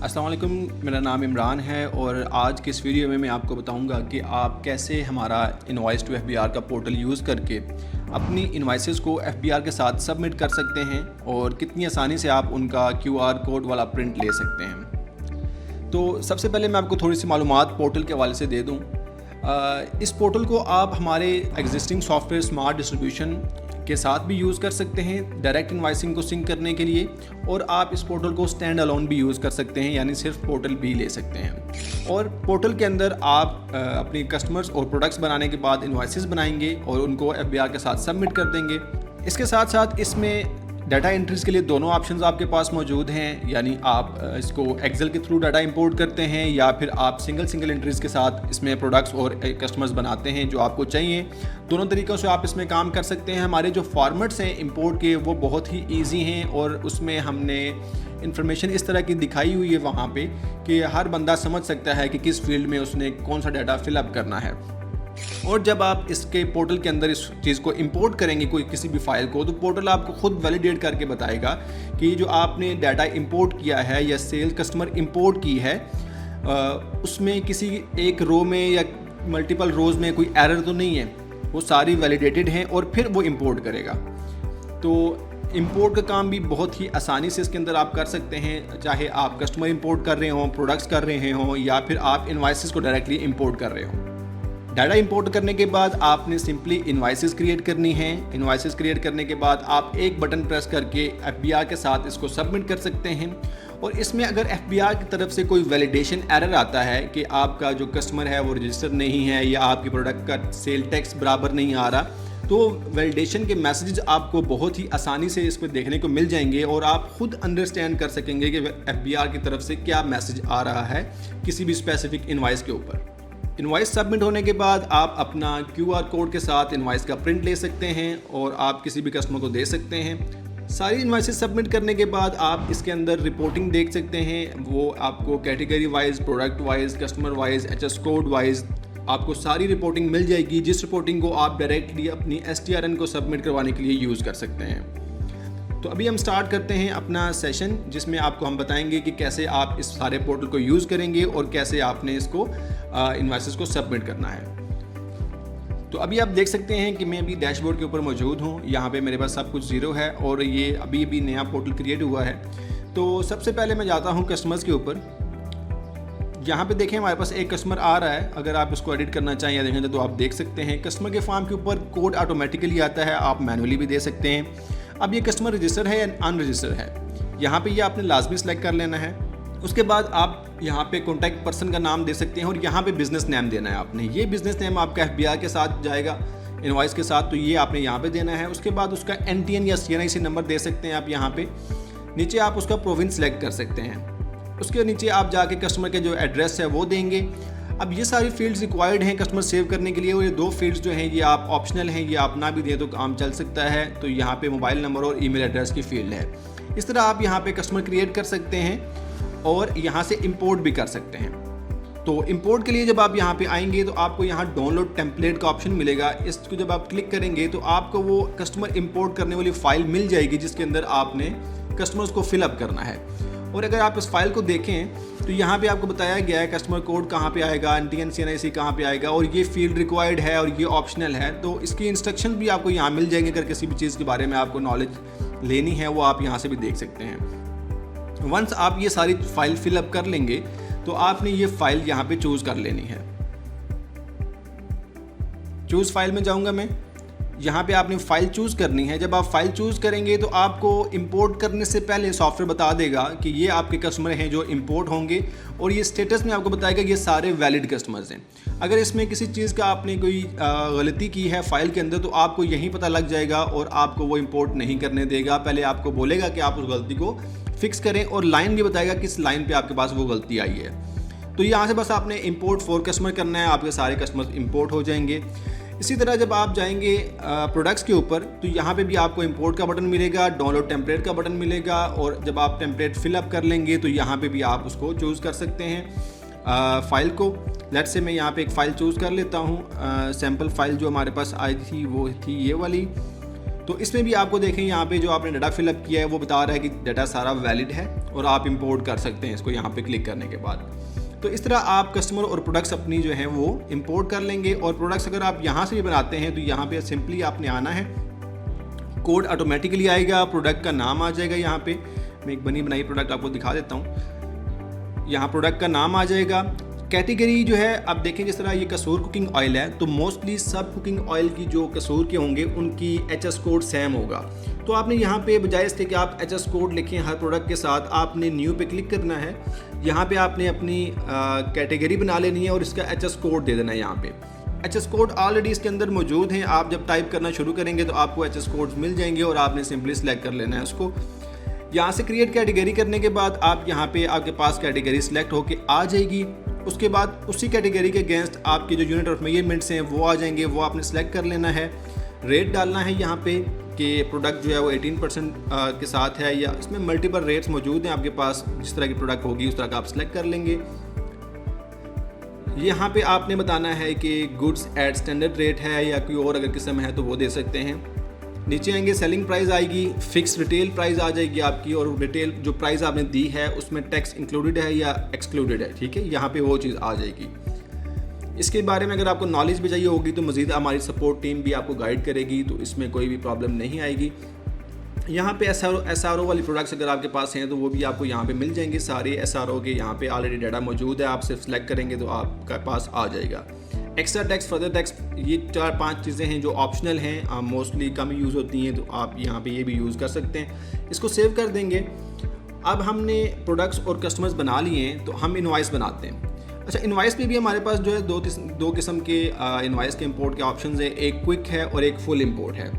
अस्सलाम वालेकुम, मेरा नाम इमरान है और आज के इस वीडियो में मैं आपको बताऊंगा कि आप कैसे हमारा इनवॉइस टू एफबीआर का पोर्टल यूज़ करके अपनी इनवॉइसेस को एफबीआर के साथ सबमिट कर सकते हैं और कितनी आसानी से आप उनका क्यूआर कोड वाला प्रिंट ले सकते हैं। तो सबसे पहले मैं आपको थोड़ी सी मालूमात पोर्टल के हवाले से दे दूँ। इस पोर्टल को आप हमारे एग्जिस्टिंग सॉफ्टवेयर स्मार्ट डिस्ट्रीब्यूशन के साथ भी यूज़ कर सकते हैं डायरेक्ट इनवॉइसिंग को सिंक करने के लिए, और आप इस पोर्टल को स्टैंड अलोन भी यूज़ कर सकते हैं, यानी सिर्फ पोर्टल भी ले सकते हैं। और पोर्टल के अंदर आप अपनी कस्टमर्स और प्रोडक्ट्स बनाने के बाद इनवॉइसेस बनाएंगे और उनको एफबीआर के साथ सबमिट कर देंगे। इसके साथ साथ इसमें डाटा एंट्रीज़ के लिए दोनों ऑप्शंस आपके पास मौजूद हैं, यानी आप इसको एक्सेल के थ्रू डाटा इंपोर्ट करते हैं या फिर आप सिंगल एंट्रीज़ के साथ इसमें प्रोडक्ट्स और कस्टमर्स बनाते हैं जो आपको चाहिए। दोनों तरीक़ों से आप इसमें काम कर सकते हैं। हमारे जो फॉर्मेट्स हैं इंपोर्ट के वो बहुत ही ईजी हैं और उसमें हमने इन्फॉर्मेशन इस तरह की दिखाई हुई है वहाँ पे कि हर बंदा समझ सकता है कि किस फील्ड में उसने कौन सा डाटा फिलअप करना है। और जब आप इसके पोर्टल के अंदर इस चीज़ को इंपोर्ट करेंगे कोई किसी भी फाइल को, तो पोर्टल आपको खुद वैलिडेट करके बताएगा कि जो आपने डाटा इंपोर्ट किया है या सेल्स कस्टमर इंपोर्ट की है उसमें किसी एक रो में या मल्टीपल रोज़ में कोई एरर तो नहीं है, वो सारी वैलिडेटेड हैं और फिर वो इंपोर्ट करेगा। तो इंपोर्ट का काम भी बहुत ही आसानी से इसके अंदर आप कर सकते हैं, चाहे आप कस्टमर इंपोर्ट कर रहे हों, प्रोडक्ट्स कर रहे हों या फिर आप इनवॉइसेस को डायरेक्टली इंपोर्ट कर रहे हों। डाटा इंपोर्ट करने के बाद आपने सिंपली इनवॉइसेस क्रिएट करनी है। इनवॉइसेस क्रिएट करने के बाद आप एक बटन प्रेस करके एफबीआर के साथ इसको सबमिट कर सकते हैं। और इसमें अगर एफबीआर की तरफ से कोई वैलिडेशन एरर आता है कि आपका जो कस्टमर है वो रजिस्टर नहीं है या आपके प्रोडक्ट का सेल टैक्स बराबर नहीं आ रहा, तो वैलिडेशन के मैसेजेस आपको बहुत ही आसानी से इस पर देखने को मिल जाएंगे और आप खुद अंडरस्टैंड कर सकेंगे कि एफबीआर की तरफ से क्या मैसेज आ रहा है किसी भी स्पेसिफिक इनवॉइस के ऊपर। इनवॉइस सबमिट होने के बाद आप अपना क्यूआर कोड के साथ इनवॉइस का प्रिंट ले सकते हैं और आप किसी भी कस्टमर को दे सकते हैं। सारी इनवॉइसेस सबमिट करने के बाद आप इसके अंदर रिपोर्टिंग देख सकते हैं। वो आपको category wise, product wise, customer wise, HS code wise आपको सारी रिपोर्टिंग मिल जाएगी, जिस रिपोर्टिंग को आप डायरेक्टली अपनी STRN को सबमिट करवाने के लिए यूज़ कर सकते हैं। तो अभी हम स्टार्ट करते हैं अपना सेशन, जिसमें आपको हम बताएंगे कि कैसे आप इस सारे पोर्टल को यूज़ करेंगे और कैसे आपने इसको इनवॉइसेस को सबमिट करना है। तो अभी आप देख सकते हैं कि मैं अभी डैशबोर्ड के ऊपर मौजूद हूँ। यहाँ पे मेरे पास सब कुछ ज़ीरो है और ये अभी नया पोर्टल क्रिएट हुआ है। तो सबसे पहले मैं जाता हूँ कस्टमर्स के ऊपर। यहाँ पे देखें हमारे पास एक कस्टमर आ रहा है। अगर आप इसको एडिट करना चाहें या देखें तो आप देख सकते हैं कस्टमर के फॉर्म के ऊपर कोड ऑटोमेटिकली आता है, आप मैनुअली भी दे सकते हैं। अब ये कस्टमर रजिस्टर है या अनरजिस्टर है, यहाँ पे ये आपने लाजमी सेलेक्ट कर लेना है। उसके बाद आप यहाँ पे कॉन्टैक्ट पर्सन का नाम दे सकते हैं और यहाँ पे बिज़नेस नेम देना है आपने। ये बिज़नेस नेम आपका एफबीआर के साथ जाएगा इनवॉइस के साथ, तो ये आपने यहाँ पे देना है। उसके बाद उसका NTN या CNIC नंबर दे सकते हैं आप यहाँ पे। नीचे आप उसका प्रोविंस सेलेक्ट कर सकते हैं। उसके नीचे आप जाके कस्टमर के जो एड्रेस है वो देंगे। अब ये सारी फील्ड्स रिक्वायर्ड हैं कस्टमर सेव करने के लिए, और ये दो फील्ड्स जो हैं ये आप ऑप्शनल हैं, ये आप ना भी दें तो काम चल सकता है। तो यहाँ पे मोबाइल नंबर और ईमेल एड्रेस की फील्ड है। इस तरह आप यहाँ पे कस्टमर क्रिएट कर सकते हैं और यहाँ से इंपोर्ट भी कर सकते हैं। तो इंपोर्ट के लिए जब आप यहाँ पे आएंगे तो आपको यहाँ डाउनलोड टेम्पलेट का ऑप्शन मिलेगा। इसको जब आप क्लिक करेंगे तो आपको वो कस्टमर इंपोर्ट करने वाली फ़ाइल मिल जाएगी जिसके अंदर आपने कस्टमर्स को फिलअप करना है। और अगर आप इस फाइल को देखें तो यहाँ पे आपको बताया गया है कस्टमर कोड कहाँ पे आएगा, NTN CNIC कहाँ पे आएगा, और ये फील्ड रिक्वायर्ड है और ये ऑप्शनल है। तो इसकी इंस्ट्रक्शन भी आपको यहाँ मिल जाएंगे। अगर किसी भी चीज़ के बारे में आपको नॉलेज लेनी है वो आप यहाँ से भी देख सकते हैं। वंस आप ये सारी फाइल फिलअप कर लेंगे तो आपने ये फाइल यहाँ पे चूज़ कर लेनी है। चूज़ फाइल में जाऊँगा मैं। यहाँ पे आपने फ़ाइल चूज़ करनी है। जब आप फ़ाइल चूज़ करेंगे तो आपको इंपोर्ट करने से पहले सॉफ्टवेयर बता देगा कि ये आपके कस्टमर हैं जो इंपोर्ट होंगे, और ये स्टेटस में आपको बताएगा ये सारे वैलिड कस्टमर्स हैं। अगर इसमें किसी चीज़ का आपने कोई गलती की है फ़ाइल के अंदर तो आपको यहीं पता लग जाएगा और आपको वो इंपोर्ट नहीं करने देगा। पहले आपको बोलेगा कि आप उस गलती को फिक्स करें और लाइन भी बताएगा किस लाइन पर आपके पास वो गलती आई है। तो यहाँ से बस आपने इंपोर्ट फॉर कस्टमर करना है, आपके सारे कस्टमर इंपोर्ट हो जाएंगे। इसी तरह जब आप जाएंगे प्रोडक्ट्स के ऊपर तो यहाँ पे भी आपको इंपोर्ट का बटन मिलेगा, डाउनलोड टेम्पलेट का बटन मिलेगा, और जब आप टेम्पलेट फिलअप कर लेंगे तो यहाँ पे भी आप उसको चूज़ कर सकते हैं फ़ाइल को। लेट से मैं यहाँ पे एक फ़ाइल चूज़ कर लेता हूँ। सैम्पल फ़ाइल जो हमारे पास आई थी वो थी ये वाली। तो इसमें भी आपको देखें यहाँ पे जो आपने डाटा फिलअप किया है वो बता रहा है कि डाटा सारा वैलिड है और आप इंपोर्ट कर सकते हैं इसको यहाँ पे क्लिक करने के बाद। तो इस तरह आप कस्टमर और प्रोडक्ट्स अपनी जो हैं वो इंपोर्ट कर लेंगे। और प्रोडक्ट्स अगर आप यहाँ से भी बनाते हैं तो यहाँ पे सिंपली आपने आना है, कोड ऑटोमेटिकली आएगा, प्रोडक्ट का नाम आ जाएगा। यहाँ पे मैं एक बनी बनाई प्रोडक्ट आपको दिखा देता हूँ। यहाँ प्रोडक्ट का नाम आ जाएगा। कैटेगरी जो है आप देखें, जिस तरह ये कसूर कुकिंग ऑयल है तो मोस्टली सब कुकिंग ऑयल की जो कसूर के होंगे उनकी HS कोड सेम होगा। तो आपने यहाँ पे बजाय इसके कि आप HS कोड लिखें हर प्रोडक्ट के साथ, आपने न्यू पे क्लिक करना है। यहाँ पे आपने अपनी कैटेगरी बना लेनी है और इसका HS कोड दे देना है। यहाँ पे HS कोड ऑलरेडी इसके अंदर मौजूद हैं। आप जब टाइप करना शुरू करेंगे तो आपको HS कोड्स मिल जाएंगे और आपने सिंपली सेलेक्ट कर लेना है उसको। यहाँ से क्रिएट कैटेगरी करने के बाद आप यहाँ पे आपके पास कैटेगरी सिलेक्ट होके आ जाएगी। उसके बाद उसी कैटेगरी के अगेंस्ट आपके जो यूनिट ऑफ मेजरमेंट्स हैं वो आ जाएंगे, वो आपने सेलेक्ट कर लेना है। रेट डालना है यहाँ पे कि प्रोडक्ट जो है वो 18% के साथ है, या इसमें मल्टीपल रेट्स मौजूद हैं आपके पास। जिस तरह की प्रोडक्ट होगी उस तरह का आप सेलेक्ट कर लेंगे। यहाँ पे आपने बताना है कि गुड्स एट स्टैंडर्ड रेट है या कोई और अगर किस्म है तो वो दे सकते हैं। नीचे आएंगे, सेलिंग प्राइस आएगी, फिक्स रिटेल प्राइस आ जाएगी आपकी, और रिटेल जो प्राइस आपने दी है उसमें टैक्स इंक्लूडेड है या एक्सक्लूडेड है, ठीक है, यहाँ पे वो चीज़ आ जाएगी। इसके बारे में अगर आपको नॉलेज भी चाहिए होगी तो मज़ीद हमारी सपोर्ट टीम भी आपको गाइड करेगी, तो इसमें कोई भी प्रॉब्लम नहीं आएगी। यहाँ पे SRO वाली प्रोडक्ट्स अगर आपके पास हैं तो वो भी आपको यहाँ पे मिल जाएंगे। सारे SRO के यहाँ पे ऑलरेडी डाटा मौजूद है, आप सिर्फ सेलेक्ट करेंगे तो आपके पास आ जाएगा। एक्स्ट्रा टैक्स, फर्दर टैक्स, ये 4-5 चीज़ें हैं जो ऑप्शनल हैं, मोस्टली कम यूज़ होती हैं, तो आप यहाँ पे ये भी यूज़ कर सकते हैं। इसको सेव कर देंगे। अब हमने प्रोडक्ट्स और कस्टमर्स बना लिए हैं तो हम इनवॉइस बनाते हैं। अच्छा, इनवॉइस पे भी हमारे पास जो है दो किस्म के इनवॉइस के इंपोर्ट के ऑप्शंस हैं, एक क्विक है और एक फुल इंपोर्ट है।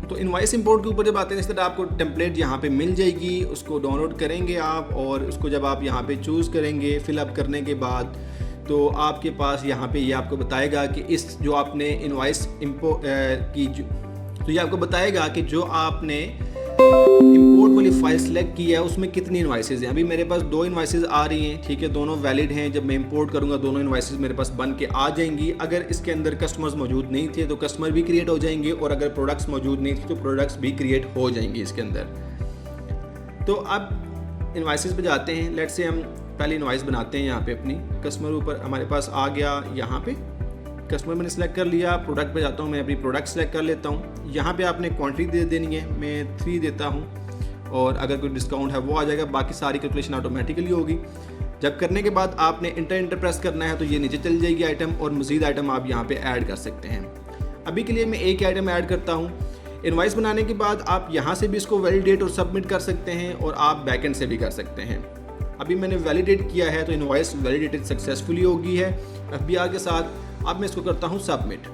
तो इनवॉइस इंपोर्ट के ऊपर जब आते हैं इस तरह आपको टेम्पलेट यहाँ पे मिल जाएगी, उसको डाउनलोड करेंगे आप, और उसको जब आप यहाँ पे चूज़ करेंगे फिलअप करने के बाद तो आपके पास यहाँ पे ये आपको बताएगा कि इस जो आपने इनवॉइस की तो ये आपको बताएगा कि जो आपने इंपोर्ट वाली फाइल सेलेक्ट की है उसमें कितनी इनवॉइसेज हैं। अभी मेरे पास 2 इनवॉइसेज आ रही हैं, ठीक है, दोनों वैलिड हैं। जब मैं इंपोर्ट करूँगा दोनों इनवॉइसेज मेरे पास बन के आ जाएंगी। अगर इसके अंदर कस्टमर्स मौजूद नहीं थे तो कस्टमर भी क्रिएट हो जाएंगे, और अगर प्रोडक्ट्स मौजूद नहीं थे तो प्रोडक्ट्स भी क्रिएट हो जाएंगी इसके अंदर। तो अब इनवॉइसेज पे जाते हैं। लेट्स से हम पहले इनवॉइस बनाते हैं। यहाँ पे अपनी कस्टमर ऊपर हमारे पास आ गया, यहाँ पे कस्टमर मैंने सेलेक्ट कर लिया। प्रोडक्ट पे जाता हूँ, मैं अपनी प्रोडक्ट सेलेक्ट कर लेता हूँ। यहाँ पे आपने क्वांटिटी दे देनी है, मैं 3 देता हूँ, और अगर कोई डिस्काउंट है वो आ जाएगा। बाकी सारी कैलकुलेशन ऑटोमेटिकली होगी। जब करने के बाद आपने इंटर प्रेस करना है तो ये नीचे चल जाएगी आइटम, और मज़ीद आइटम आप यहाँ पे ऐड कर सकते हैं। अभी के लिए मैं एक आइटम ऐड करता हूँ। इनवॉइस बनाने के बाद आप यहाँ से भी इसको वैलिडेट और सबमिट कर सकते हैं, और आप बैकएंड से भी कर सकते हैं। अभी मैंने वैलिडेट किया है तो इनवॉइस वैलिडेटेड सक्सेसफुली होगी है FBR के साथ। अब मैं इसको करता हूँ सबमिट।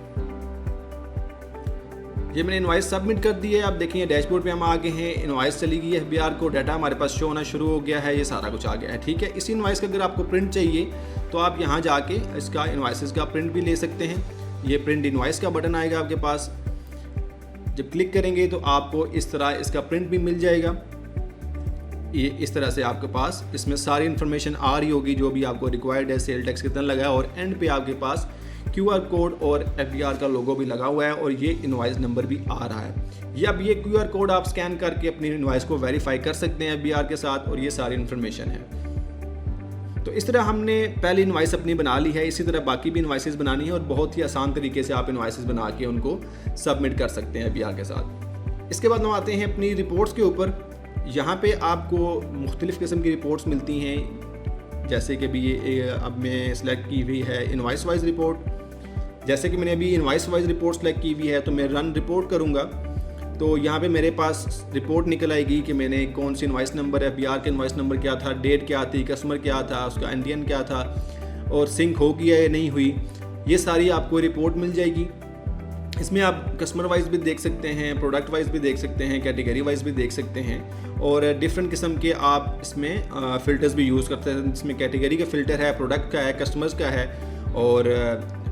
ये मैंने इनवॉइस सबमिट कर दी है। आप देखेंगे डैशबोर्ड पे हम आ गए हैं, इनवॉइस चली गई है FBR को, डाटा हमारे पास शो होना शुरू हो गया है, ये सारा कुछ आ गया है, ठीक है। इसी इनवॉइस का अगर आपको प्रिंट चाहिए तो आप यहाँ जाके इसका इनवॉइसेस का प्रिंट भी ले सकते हैं। ये प्रिंट इनवॉइस का बटन आएगा आपके पास, जब क्लिक करेंगे तो आपको इस तरह इसका प्रिंट भी मिल जाएगा। ये इस तरह से आपके पास इसमें सारी इन्फॉर्मेशन आ रही होगी जो भी आपको रिक्वायर्ड है, सेल टैक्स कितना लगा है, और एंड पे आपके पास QR कोड और FBR का लोगो भी लगा हुआ है, और ये इनवॉइस नंबर भी आ रहा है। ये अब ये QR कोड आप स्कैन करके अपनी इनवॉइस को वेरीफाई कर सकते हैं FBR के साथ, और ये सारी इन्फॉर्मेशन है। तो इस तरह हमने पहली इनवॉइस अपनी बना ली है। इसी तरह बाकी भी इनवॉइसेस बनानी है, और बहुत ही आसान तरीके से आप इनवॉइसेस बना के उनको सबमिट कर सकते हैं FBR के साथ। इसके बाद हम आते हैं अपनी रिपोर्ट्स के ऊपर। यहाँ पे आपको मुख्तलिफ़ किस्म की रिपोर्ट्स मिलती हैं, जैसे कि अभी ये अब मैं सिलेक्ट की हुई है इनवॉइस वाइज रिपोर्ट। जैसे कि मैंने अभी इनवॉइस वाइज रिपोर्ट सेलेक्ट की हुई है तो मैं रन रिपोर्ट करूँगा तो यहाँ पे मेरे पास रिपोर्ट निकल आएगी कि मैंने कौन सी इनवॉइस नंबर है, FBR का इनवॉइस नंबर क्या था, डेट क्या थी, कस्टमर क्या था, उसका इंडियन क्या था, और सिंक हो गया या नहीं हुई। ये सारी आपको रिपोर्ट मिल जाएगी। इसमें आप कस्टमर वाइज भी देख सकते हैं, प्रोडक्ट वाइज भी देख सकते हैं, कैटेगरी वाइज भी देख सकते हैं, और डिफरेंट किस्म के आप इसमें फ़िल्टर्स भी यूज़ करते हैं। इसमें कैटेगरी का फ़िल्टर है, प्रोडक्ट का है, कस्टमर्स का है, और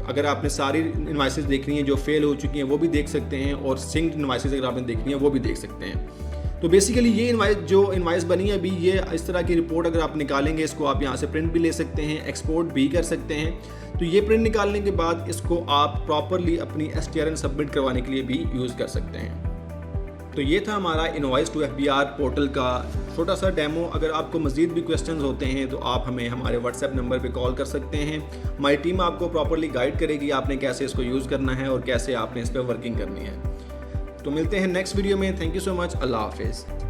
अगर आपने सारी इनवॉइसेस देखनी है जो फेल हो चुकी हैं वो भी देख सकते हैं, और सिंक्ड इनवॉइसेस अगर आपने देखनी है वो भी देख सकते हैं। तो बेसिकली ये इनवॉइस बनी है अभी, ये इस तरह की रिपोर्ट अगर आप निकालेंगे इसको आप यहाँ से प्रिंट भी ले सकते हैं, एक्सपोर्ट भी कर सकते हैं। तो ये प्रिंट निकालने के बाद इसको आप प्रॉपरली अपनी STRN सबमिट करवाने के लिए भी यूज़ कर सकते हैं। तो ये था हमारा इनवॉइस टू FBR पोर्टल का छोटा सा डेमो। अगर आपको मज़ीद भी क्वेश्चंस होते हैं तो आप हमें हमारे व्हाट्सएप नंबर पे कॉल कर सकते हैं। हमारी टीम आपको प्रॉपर्ली गाइड करेगी आपने कैसे इसको यूज़ करना है और कैसे आपने इस पर वर्किंग करनी है। तो मिलते हैं नेक्स्ट वीडियो में। Thank you so much. अल्लाह हाफिज़।